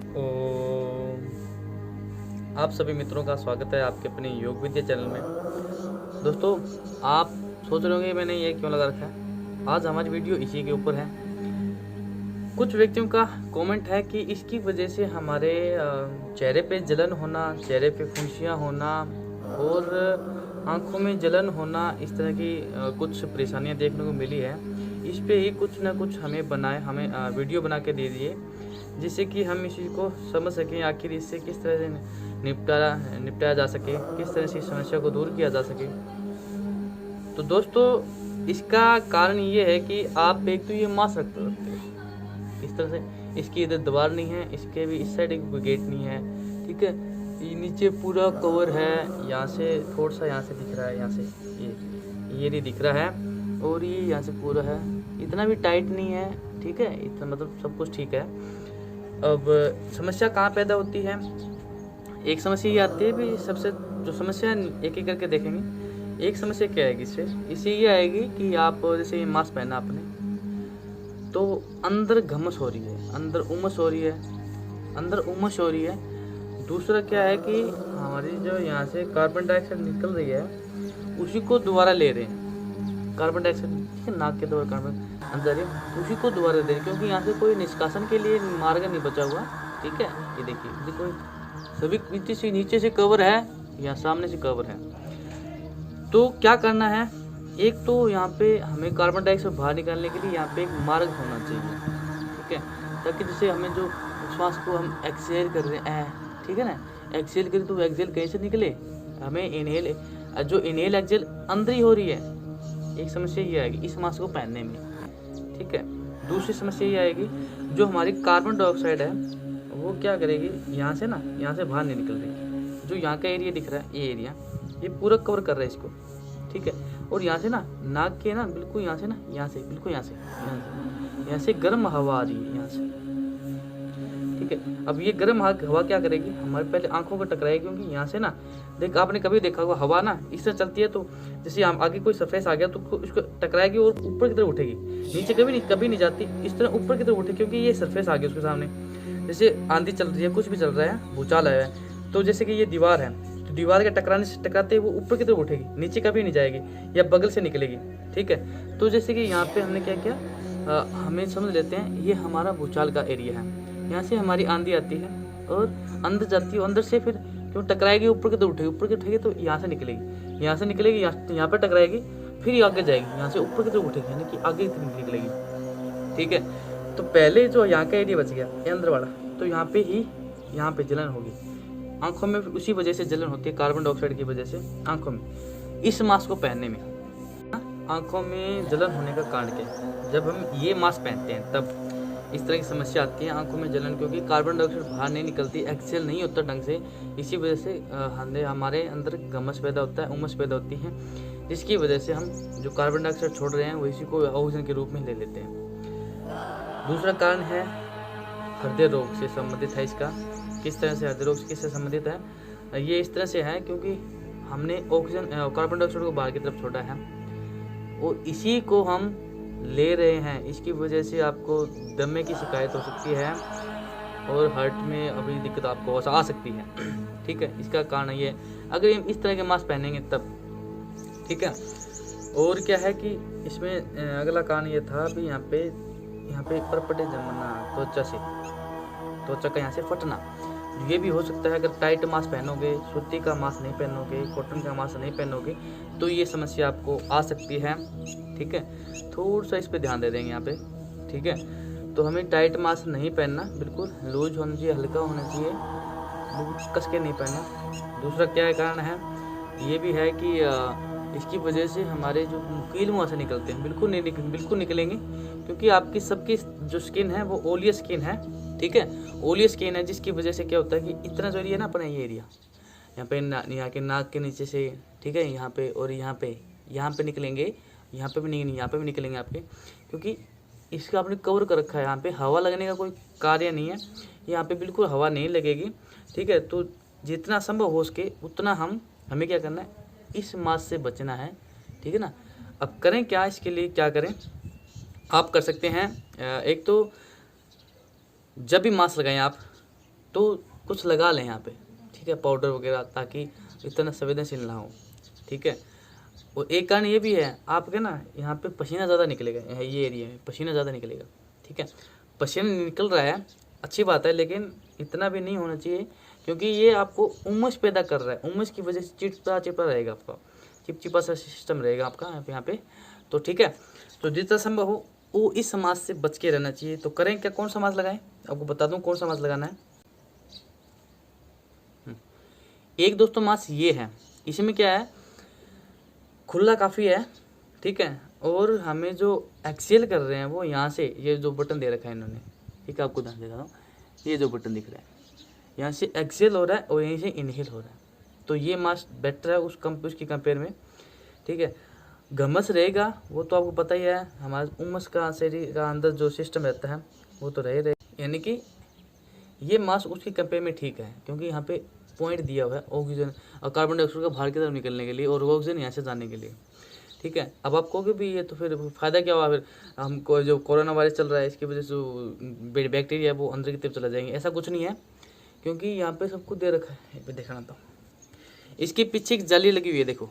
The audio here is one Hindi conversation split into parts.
ओम। आप सभी मित्रों का स्वागत है आपके अपने योग विद्या चैनल में। दोस्तों, आप सोच रहे होंगे मैंने ये क्यों लगा रखा है। आज हमारी वीडियो इसी के ऊपर है। कुछ व्यक्तियों का कमेंट है कि इसकी वजह से हमारे चेहरे पे जलन होना, चेहरे पे फुंसियाँ होना और आंखों में जलन होना, इस तरह की कुछ परेशानियां देखने को मिली है। इस पे ही कुछ ना कुछ हमें वीडियो बना के दे दिए, जिससे कि हम इसी को समझ सकें आखिर इससे किस तरह से निपटाया जा सके, किस तरह से इस समस्या को दूर किया जा सके। तो दोस्तों, इसका कारण ये है कि आप एक तो ये मास्क रख सकते हो इस तरह से। इसकी इधर दीवार नहीं है, इसके भी इस साइड एक गेट नहीं है, ठीक है। ये नीचे पूरा कवर है, यहाँ से थोड़ा सा यहाँ से दिख रहा है, यहाँ से ये नहीं दिख रहा है, और ये यहाँ से पूरा है। इतना भी टाइट नहीं है, ठीक है, इतना मतलब सब कुछ ठीक है। अब समस्या कहाँ पैदा होती है? एक समस्या ये आती है भी, सबसे जो समस्या एक एक करके देखेंगे। एक समस्या क्या आएगी इससे ये आएगी कि आप जैसे ये मास्क पहना आपने, तो अंदर घमस हो रही है, अंदर उमस हो रही है। दूसरा क्या है कि हमारी जो यहाँ से कार्बन डाइऑक्साइड निकल रही है, उसी को दोबारा ले रहे हैं। कार्बन डाइऑक्साइड, ठीक है, नाक के द्वारा कार्बन अंदर है, उसी को दोबारा दे रहे हैं, क्योंकि यहाँ से कोई निष्कासन के लिए मार्ग नहीं बचा हुआ, ठीक है। ये देखिए, कोई सभी नीचे से कवर है या सामने से कवर है। तो क्या करना है, एक तो यहाँ पे हमें कार्बन डाइऑक्साइड बाहर निकालने के लिए यहाँ पे एक मार्ग होना चाहिए, ठीक है, ताकि जैसे हमें जो श्वास को हम एक्सहेल कर रहे हैं, ठीक है ना, एक्सहेल करें तो एक्सहेल कैसे निकले, हमें इनहेल, जो इनहेल एक्सहेल अंदर ही हो रही है। एक समस्या ये आएगी इस मास्क को पहनने में, ठीक है। दूसरी समस्या ये आएगी, जो हमारी कार्बन डाइऑक्साइड है वो क्या करेगी, यहाँ से बाहर नहीं निकल रही। जो यहाँ का एरिया दिख रहा है, ये एरिया ये पूरा कवर कर रहा है इसको, ठीक है। और यहाँ से नाक के बिल्कुल यहाँ से बिल्कुल यहाँ से गर्म हवा आ रही है यहाँ से, ठीक है। अब ये गर्म हवा क्या करेगी, हमारे पहले आंखों को टकराएगी, क्योंकि यहाँ से देख, आपने कभी देखा होगा हवा इस तरह चलती है, तो जैसे आगे कोई सरफेस आ गया तो उसको टकराएगी और ऊपर की तरफ उठेगी, नीचे कभी नहीं जाती, इस तरह ऊपर की तरफ उठेगी, क्योंकि ये सरफेस आ गया उसके सामने। जैसे आंधी चल रही है, कुछ भी चल रहा है, भूचाल आया है, तो जैसे कि ये दीवार है, तो दीवार के टकराते वो ऊपर की तरफ उठेगी, नीचे कभी नहीं जाएगी या बगल से निकलेगी, ठीक है। तो जैसे कि यहाँ पे हमने क्या किया, हमें समझ लेते हैं ये हमारा भूचाल का एरिया है। यहाँ से हमारी आंधी आती है और अंदर जाती है, अंदर से फिर क्यों टकराएगी, ऊपर की तरफ उठेगी, तो यहाँ से निकलेगी, यहाँ पर टकराएगी, फिर आगे जाएगी, यहाँ से ऊपर की तरफ उठेगी, यानी कि आगे की तरफ निकलेगी, ठीक है। तो पहले जो यहाँ का एरिया बच गया, ये अंदर वाला, तो यहाँ पे जलन होगी आंखों में, उसी वजह से जलन होती है, कार्बन डाइऑक्साइड की वजह से आंखों में। इस मास्क को पहनने में आंखों में जलन होने का कारण क्या है? जब हम ये मास्क पहनते हैं तब इस तरह की समस्या आती है, आंखों में जलन, क्योंकि कार्बन डाइऑक्साइड बाहर नहीं निकलती, एक्सहेल नहीं होता ढंग से। इसी वजह से हमारे अंदर घमस पैदा होता है, उमस पैदा होती है, जिसकी वजह से हम जो कार्बन डाइऑक्साइड छोड़ रहे हैं वो इसी को ऑक्सीजन के रूप में ले लेते हैं। दूसरा कारण है हृदय रोग से संबंधित है। इसका किस तरह से हृदय रोग किससे संबंधित है? ये इस तरह से है क्योंकि हमने ऑक्सीजन कार्बन डाइऑक्साइड को बाहर की तरफ छोड़ा है और इसी को हम ले रहे हैं। इसकी वजह से आपको दमे की शिकायत हो सकती है और हार्ट में अभी दिक्कत आपको आ सकती है, ठीक है। इसका कारण ये, अगर हम इस तरह के मास्क पहनेंगे तब, ठीक है। और क्या है कि इसमें अगला कारण ये था भी, यहाँ पे परपटे जमना, त्वचा का यहाँ से फटना, ये भी हो सकता है। अगर टाइट मास्क पहनोगे, सूती का मास्क नहीं पहनोगे, कॉटन का मास्क नहीं पहनोगे, तो ये समस्या आपको आ सकती है, ठीक है। थोड़ा सा इस पे ध्यान दे देंगे यहाँ पे, ठीक है। तो हमें टाइट मास्क नहीं पहनना, बिल्कुल लूज होना चाहिए, हल्का होना चाहिए, बिल्कुल कस के नहीं पहनना। दूसरा क्या कारण है, ये भी है कि इसकी वजह से हमारे जो कील मुँह से निकलते हैं, बिल्कुल निकलेंगे, क्योंकि आपकी सबकी जो स्किन है वो ओलियस स्किन है, ठीक है। ओलियस स्किन है, जिसकी वजह से क्या होता है कि इतना जो एरिया ना अपना, ये एरिया यहाँ पे यहाँ के नाक के नीचे से, ठीक है, यहाँ पे और यहाँ पे निकलेंगे, यहाँ पे भी निकलेंगे आपके, क्योंकि इसका आपने कवर कर रखा है। यहाँ पे हवा लगने का कोई कार्य नहीं है, यहाँ पे बिल्कुल हवा नहीं लगेगी, ठीक है। तो जितना संभव हो सके उतना हमें क्या करना है, इस मास्क से बचना है, ठीक है ना। अब करें क्या, इसके लिए क्या करें, आप कर सकते हैं, एक तो जब भी मास्क लगाएं आप, तो कुछ लगा लें यहाँ पे, ठीक है, पाउडर वगैरह, ताकि इतना संवेदनशील ना हो, ठीक है। और एक कारण ये भी है आपके ना यहाँ पे पसीना ज़्यादा निकलेगा, ये एरिया में पसीना ज़्यादा निकलेगा, ठीक है। पसीना निकल रहा है, अच्छी बात है, लेकिन इतना भी नहीं होना चाहिए, क्योंकि ये आपको उमस पैदा कर रहा है। उमस की वजह से चिपचिपा चिपा रहेगा, आपका चिपचिपा सा सिस्टम रहेगा आपका यहाँ पे, तो ठीक है। तो जितना संभव हो वो इस मास्क से बच के रहना चाहिए। तो करें क्या, कौन सा मास्क लगाएं, आपको बता दूं कौन सा मास्क लगाना है। एक दोस्तों मास्क ये है, इसमें क्या है, खुला काफ़ी है, ठीक है। और हमें जो एक्सेल कर रहे हैं वो यहाँ से, ये जो बटन दे रखा है इन्होंने, ठीक है, आपको ध्यान देता हूँ, ये जो बटन दिख रहा है यहाँ से एक्सेल हो रहा है और यहीं से इनहेल हो रहा है। तो ये मास्क बेटर है उसकी कंपेयर में, ठीक है। घमस रहेगा वो तो आपको पता ही है, हमारे उमस का शरीर का अंदर जो सिस्टम रहता है वो तो रहे, यानी कि ये मास्क उसकी कंपेयर में ठीक है, क्योंकि यहाँ पे पॉइंट दिया हुआ है ऑक्सीजन और कार्बन डाइऑक्साइड का बाहर की तरफ निकलने के लिए और ऑक्सीजन यहाँ से जाने के लिए, ठीक है। अब आप कहोगे भी ये तो फिर फ़ायदा क्या हुआ, फिर हमको जो कोरोना वायरस चल रहा है इसकी वजह से जो बैक्टीरिया वो अंदर की तरफ चला जाएंगे, ऐसा कुछ नहीं है, क्योंकि यहाँ पे सब कुछ दे रखा है। पे देखना तो इसके पीछे एक जाली लगी हुई है, देखो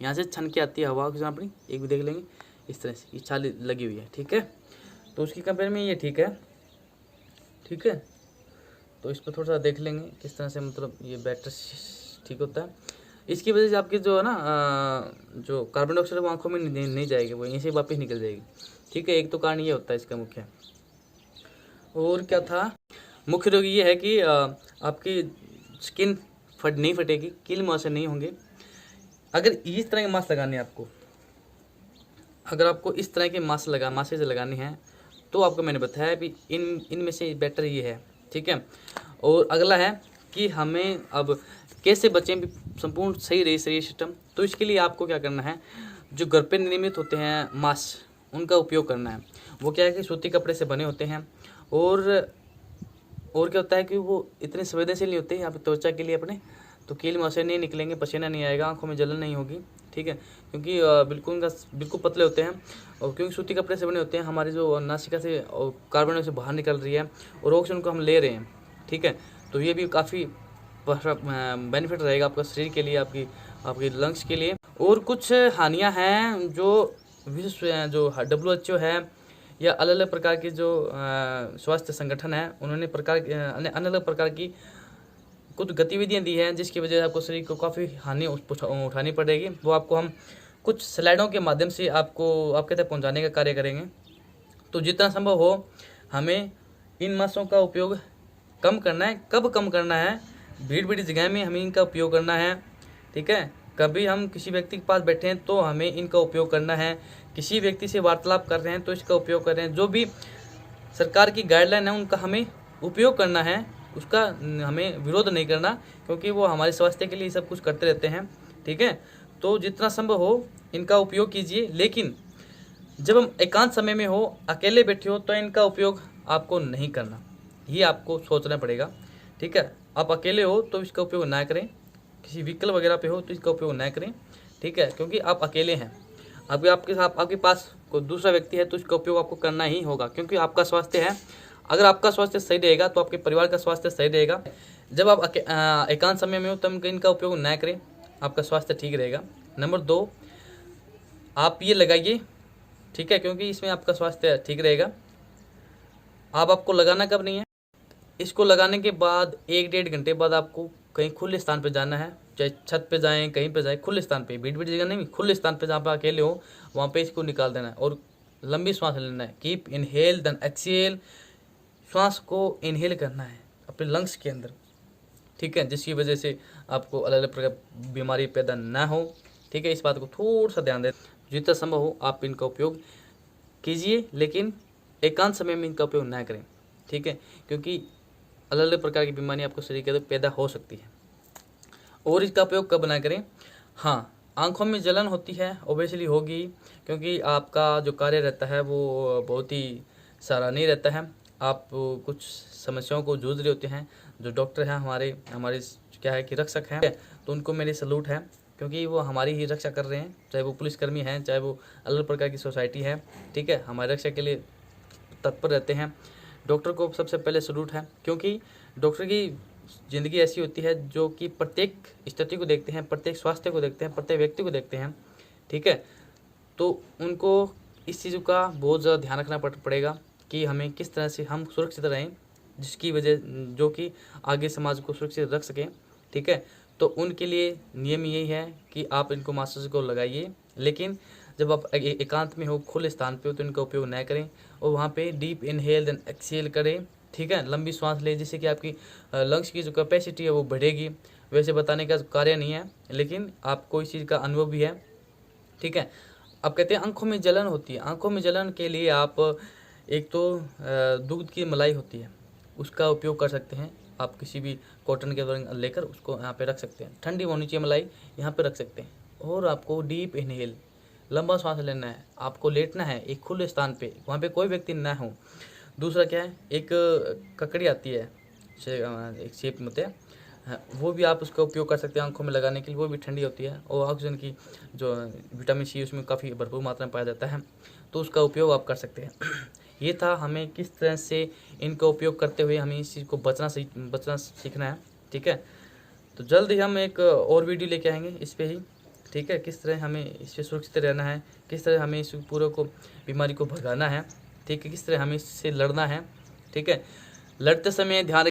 यहाँ से छन के आती है हवा ऑक्सीजन अपनी, एक भी देख लेंगे इस तरह से ये जाली लगी हुई है, ठीक है। तो उसकी कंपेयर में ये ठीक है, ठीक है। तो इस पर थोड़ा सा देख लेंगे किस तरह से मतलब ये बेटर ठीक होता है। इसकी वजह से आपकी जो है ना जो कार्बन डाइऑक्साइड वो आँखों में नहीं जाएगी, वो यहीं से वापस निकल जाएगी, ठीक है। एक तो कारण ये होता है इसका मुख्य। और क्या था, मुख्य रोग ये है कि आपकी स्किन नहीं फटेगी, कील मुहासे नहीं होंगे। अगर इस तरह के मास्क लगाने हैं आपको, अगर आपको इस तरह के मास्क से लगाने हैं तो आपको मैंने बताया भी इनमें से बेटर ये है, ठीक है। और अगला है कि हमें अब कैसे बचें भी संपूर्ण सही रहे शरीर सिस्टम। तो इसके लिए आपको क्या करना है, जो घर पे निर्मित होते हैं मास्क उनका उपयोग करना है। वो क्या है कि सूती कपड़े से बने होते हैं और क्या होता है कि वो इतने संवेदनशील नहीं होते यहाँ पे त्वचा के लिए अपने, तो कील मुहासे नहीं निकलेंगे, पसीना नहीं आएगा, आंखों में जलन नहीं होगी, ठीक है। क्योंकि बिल्कुल पतले होते हैं और क्योंकि सूती कपड़े से बने होते हैं, हमारी जो नासिका से कार्बन डाइऑक्साइड बाहर निकल रही है और ऑक्सीजन को हम ले रहे हैं, ठीक है। तो ये भी काफ़ी बेनिफिट रहेगा आपका शरीर के लिए, आपकी लंग्स के लिए। और कुछ हानियाँ हैं जो जो WHO है या अलग अलग प्रकार के जो स्वास्थ्य संगठन है उन्होंने अलग अलग प्रकार की कुछ गतिविधियां दी हैं, जिसकी वजह से आपको शरीर को काफ़ी हानि उठानी पड़ेगी। वो आपको हम कुछ स्लाइडों के माध्यम से आपके तक पहुंचाने का कार्य करेंगे। तो जितना संभव हो हमें इन मास्कों का उपयोग कम करना है। कब कम करना है, भीड़ जगह में हमें इनका उपयोग करना है, ठीक है। कभी हम किसी व्यक्ति के पास बैठे हैं तो हमें इनका उपयोग करना है, किसी व्यक्ति से वार्तालाप कर रहे हैं तो इसका उपयोग कर रहे हैं। जो भी सरकार की गाइडलाइन है उनका हमें उपयोग करना है, उसका हमें विरोध नहीं करना, क्योंकि वो हमारे स्वास्थ्य के लिए सब कुछ करते रहते हैं, ठीक है। तो जितना संभव हो इनका उपयोग कीजिए, लेकिन जब हम एकांत समय में हो, अकेले बैठे हो, तो इनका उपयोग आपको नहीं करना, ये आपको सोचना पड़ेगा, ठीक है। आप अकेले हो तो इसका उपयोग ना करें, किसी व्हीकल वगैरह पे हो तो इसका उपयोग ना करें, ठीक है, क्योंकि आप अकेले हैं। अभी आपके पास कोई दूसरा व्यक्ति है तो इसका उपयोग आपको करना ही होगा, क्योंकि आपका स्वास्थ्य है। अगर आपका स्वास्थ्य सही रहेगा तो आपके परिवार का स्वास्थ्य सही रहेगा। जब आप एकांत समय में हो तब इनका उपयोग ना करें, आपका स्वास्थ्य ठीक रहेगा। नंबर 2, आप ये लगाइए, ठीक है, क्योंकि इसमें आपका स्वास्थ्य ठीक रहेगा। आपको लगाना कब नहीं है, इसको लगाने के बाद 1-1.5 घंटे बाद आपको कहीं खुले स्थान पर जाना है, चाहे छत पे जाएं, कहीं पे जाएं, खुले स्थान पे, भीड़ जगह नहीं, खुले स्थान पे जहाँ पे अकेले हो वहाँ पे इसको निकाल देना है और लंबी सांस लेना है। कीप इनहेल देन एक्सहेल, श्वास को इनहेल करना है अपने लंग्स के अंदर, ठीक है, जिसकी वजह से आपको अलग अलग प्रकार बीमारी पैदा ना हो, ठीक है। इस बात को थोड़ा सा ध्यान दें। जितना संभव हो आप इनका उपयोग कीजिए, लेकिन एकांत समय में इनका उपयोग ना करें, ठीक है, क्योंकि अलग अलग प्रकार की बीमारी आपको शरीर के अंदर पैदा हो सकती है। और इसका उपयोग कब ना करें, हाँ, आंखों में जलन होती है, ओबियसली होगी, क्योंकि आपका जो कार्य रहता है वो बहुत ही सराहनीय रहता है। आप कुछ समस्याओं को जूझ रहे होते हैं। जो डॉक्टर हैं हमारे क्या है कि रक्षक हैं, तो उनको मेरी सलूट है, क्योंकि वो हमारी ही रक्षा कर रहे हैं, चाहे वो पुलिसकर्मी हैं, चाहे वो अलग प्रकार की सोसाइटी है, ठीक है, हमारे रक्षा के लिए तत्पर रहते हैं। डॉक्टर को सबसे पहले सलूट है, क्योंकि डॉक्टर की ज़िंदगी ऐसी होती है जो कि प्रत्येक स्थिति को देखते हैं, प्रत्येक स्वास्थ्य को देखते हैं, प्रत्येक व्यक्ति को देखते हैं, ठीक है। तो उनको इस चीज़ का बहुत ज़्यादा ध्यान रखना पड़ेगा कि हमें किस तरह से हम सुरक्षित रहें, जिसकी वजह जो कि आगे समाज को सुरक्षित रख सकें, ठीक है। तो उनके लिए नियम यही है कि आप इनको मास्क को लगाइए, लेकिन जब आप एकांत में हो, खुले स्थान पे हो, तो इनका उपयोग न करें और वहाँ पे डीप इनहेल देन एक्सहेल करें, ठीक है। लंबी सांस लें, जिससे कि आपकी लंग्स की जो कैपेसिटी है वो बढ़ेगी। वैसे बताने का कार्य नहीं है, लेकिन आपको इस चीज़ का अनुभव भी है, ठीक है। अब कहते हैं आंखों में जलन होती है। आंखों में जलन के लिए आप एक तो दूध की मलाई होती है, उसका उपयोग कर सकते हैं। आप किसी भी कॉटन के दौरान लेकर उसको यहाँ पे रख सकते हैं। ठंडी होनी चाहिए मलाई, यहाँ पे रख सकते हैं। और आपको डीप इनहेल, लंबा सांस लेना है, आपको लेटना है एक खुले स्थान पे, वहाँ पे कोई व्यक्ति ना हो। दूसरा क्या है, एक ककड़ी आती है, एक शेप में होते हैं, वो भी आप उसका उपयोग कर सकते हैं आंखों में लगाने के लिए, वो भी ठंडी होती है और ऑक्सीजन की जो विटामिन सी उसमें काफ़ी भरपूर मात्रा में पाया जाता है, तो उसका उपयोग आप कर सकते हैं। ये था हमें किस तरह से इनका उपयोग करते हुए हमें इस चीज़ को बचना सीखना है, ठीक है। तो जल्द ही हम एक और वीडियो लेके आएंगे इस पर ही, ठीक है। किस तरह हमें इससे सुरक्षित रहना है, किस तरह हमें इस पूरे को बीमारी को भगाना है, ठीक है, किस तरह हमें इससे लड़ना है, ठीक है। लड़ते समय ध्यान